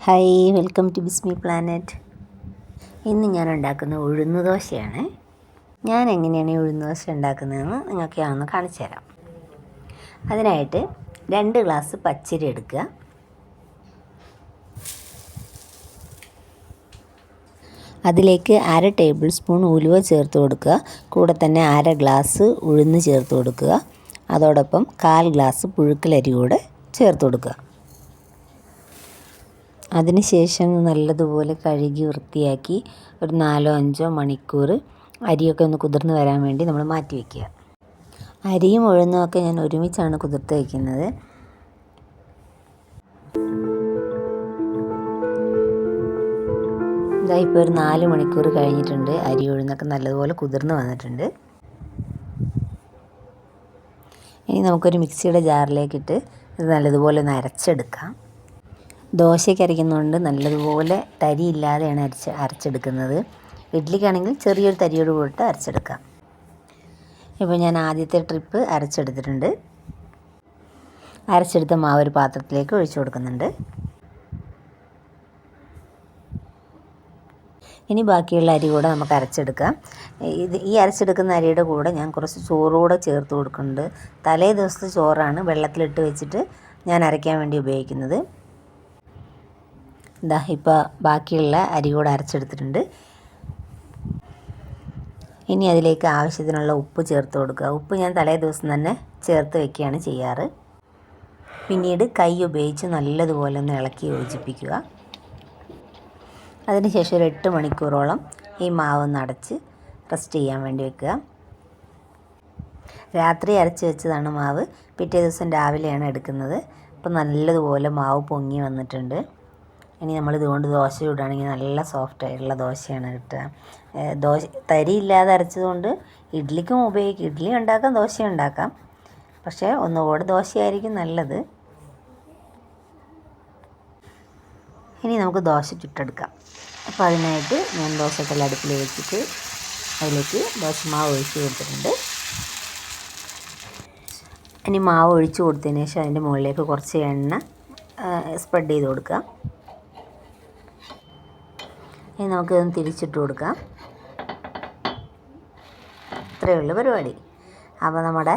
Hi, welcome to Bismi planet. ഇന്ന് ഞാൻ ഉണ്ടാക്കുന്ന ഉഴുന്ന് ദോശയാണ്. ഞാൻ എങ്ങനെയാണ് ഈ ഉഴുന്ന് ദോശ ഉണ്ടാക്കുന്നതെന്ന് നിങ്ങൾക്ക് ഞാനൊന്ന് കാണിച്ചു തരാം. അതിനായിട്ട് 2 ഗ്ലാസ് പച്ചരി എടുക്കുക. അതിലേക്ക് 1/2 ടേബിൾ സ്പൂൺ ഉലുവ ചേർത്ത് കൊടുക്കുക. കൂടെ തന്നെ 1/2 ഗ്ലാസ് ഉഴുന്ന് ചേർത്ത് കൊടുക്കുക. അതോടൊപ്പം 1/4 ഗ്ലാസ് പുഴുക്കലരി കൂടെ ചേർത്ത് കൊടുക്കുക. അതിനുശേഷം നല്ലതുപോലെ കഴുകി വൃത്തിയാക്കി ഒരു 4-5 മണിക്കൂർ അരിയൊക്കെ ഒന്ന് കുതിർന്ന് വരാൻ വേണ്ടി നമ്മൾ മാറ്റി വയ്ക്കുക. അരിയും ഉഴുന്നുമൊക്കെ ഞാൻ ഒരുമിച്ചാണ് കുതിർത്ത് വയ്ക്കുന്നത്. ഇതാ ഇപ്പോൾ ഒരു 4 മണിക്കൂർ കഴിഞ്ഞിട്ടുണ്ട്. അരി ഉഴുന്നൊക്കെ നല്ലതുപോലെ കുതിർന്ന് വന്നിട്ടുണ്ട്. ഇനി നമുക്കൊരു മിക്സിയുടെ ജാറിലേക്കിട്ട് ഇത് നല്ലതുപോലെ ഒന്ന് അരച്ചെടുക്കാം. ദോശയ്ക്ക് അരയ്ക്കുന്നതുകൊണ്ട് നല്ലതുപോലെ തരിയില്ലാതെയാണ് അരച്ചെടുക്കുന്നത്. ഇഡ്ഡലിക്കാണെങ്കിൽ ചെറിയൊരു തരിയോട് കൂടിയിട്ട് അരച്ചെടുക്കാം. ഇപ്പോൾ ഞാൻ ആദ്യത്തെ ട്രിപ്പ് അരച്ചെടുത്തിട്ടുണ്ട്. അരച്ചെടുത്ത മാവ് ഒരു പാത്രത്തിലേക്ക് ഒഴിച്ചു കൊടുക്കുന്നുണ്ട്. ഇനി ബാക്കിയുള്ള അരി കൂടെ നമുക്ക് അരച്ചെടുക്കാം. ഈ അരച്ചെടുക്കുന്ന അരിയുടെ കൂടെ ഞാൻ കുറച്ച് ചോറ് കൂടെ ചേർത്ത് കൊടുക്കുന്നുണ്ട്. തലേ ദിവസത്തെ ചോറാണ് വെള്ളത്തിലിട്ട് വെച്ചിട്ട് ഞാൻ അരയ്ക്കാൻ വേണ്ടി ഉപയോഗിക്കുന്നത്. ഇതാ ഇപ്പോൾ ബാക്കിയുള്ള അരി കൂടെ അരച്ചെടുത്തിട്ടുണ്ട്. ഇനി അതിലേക്ക് ആവശ്യത്തിനുള്ള ഉപ്പ് ചേർത്ത് കൊടുക്കുക. ഉപ്പ് ഞാൻ തലേ ദിവസം തന്നെ ചേർത്ത് വയ്ക്കുകയാണ് ചെയ്യാറ്. പിന്നീട് കൈ ഉപയോഗിച്ച് നല്ലതുപോലെ ഒന്ന് ഇളക്കി യോജിപ്പിക്കുക. അതിനുശേഷം ഒരു 8 മണിക്കൂറോളം ഈ മാവ് ഒന്ന് അടച്ച് റെസ്റ്റ് ചെയ്യാൻ വേണ്ടി വെക്കുക. രാത്രി അരച്ച് വെച്ചതാണ് മാവ്. പിറ്റേ ദിവസം രാവിലെയാണ് എടുക്കുന്നത്. അപ്പോൾ നല്ലതുപോലെ മാവ് പൊങ്ങി വന്നിട്ടുണ്ട്. ഇനി നമ്മളിതുകൊണ്ട് ദോശ ചൂടുകയാണെങ്കിൽ നല്ല സോഫ്റ്റായിട്ടുള്ള ദോശയാണ് കിട്ടുക. തരിയില്ലാതെ അരച്ചതുകൊണ്ട് ഇഡ്ഡലിക്കും ഉപയോഗിക്കും. ഇഡ്ഡലി ഉണ്ടാക്കാം, ദോശ ഉണ്ടാക്കാം. പക്ഷേ ഒന്നുകൂടെ ദോശയായിരിക്കും നല്ലത്. ഇനി നമുക്ക് ദോശ ചുട്ടെടുക്കാം. അപ്പോൾ അതിനായിട്ട് ഞാൻ ദോശക്കല്ല് അടുപ്പിൽ വെച്ചിട്ട് അതിലേക്ക് ദോശമാവ് ഒഴിച്ച് കൊടുത്തിട്ടുണ്ട്. ഇനി മാവ് ഒഴിച്ച് കൊടുത്തതിന് ശേഷം അതിൻ്റെ മുകളിലേക്ക് കുറച്ച് എണ്ണ സ്പ്രെഡ് ചെയ്ത് കൊടുക്കാം. ഇനി നമുക്കിതൊന്ന് തിരിച്ചിട്ട് കൊടുക്കാം. ഇത്രയേ ഉള്ളൂ പരിപാടി. അപ്പോൾ നമ്മുടെ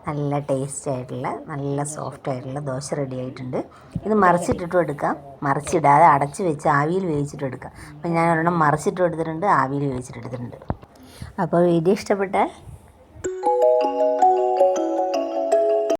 നല്ല ടേസ്റ്റ് ആയിട്ടുള്ള നല്ല സോഫ്റ്റ് ആയിട്ടുള്ള ദോശ റെഡി ആയിട്ടുണ്ട്. ഇത് മറിച്ചിട്ടിട്ടും എടുക്കാം, മറിച്ചിടാതെ അടച്ച് വെച്ച് ആവിയിൽ വേവിച്ചിട്ട് എടുക്കാം. അപ്പോൾ ഞാൻ ഒരെണ്ണം മറിച്ചിട്ടും എടുത്തിട്ടുണ്ട്, ആവിയിൽ വേവിച്ചിട്ട് എടുത്തിട്ടുണ്ട്. അപ്പോൾ വീഡിയോ ഇഷ്ടപ്പെട്ടാൽ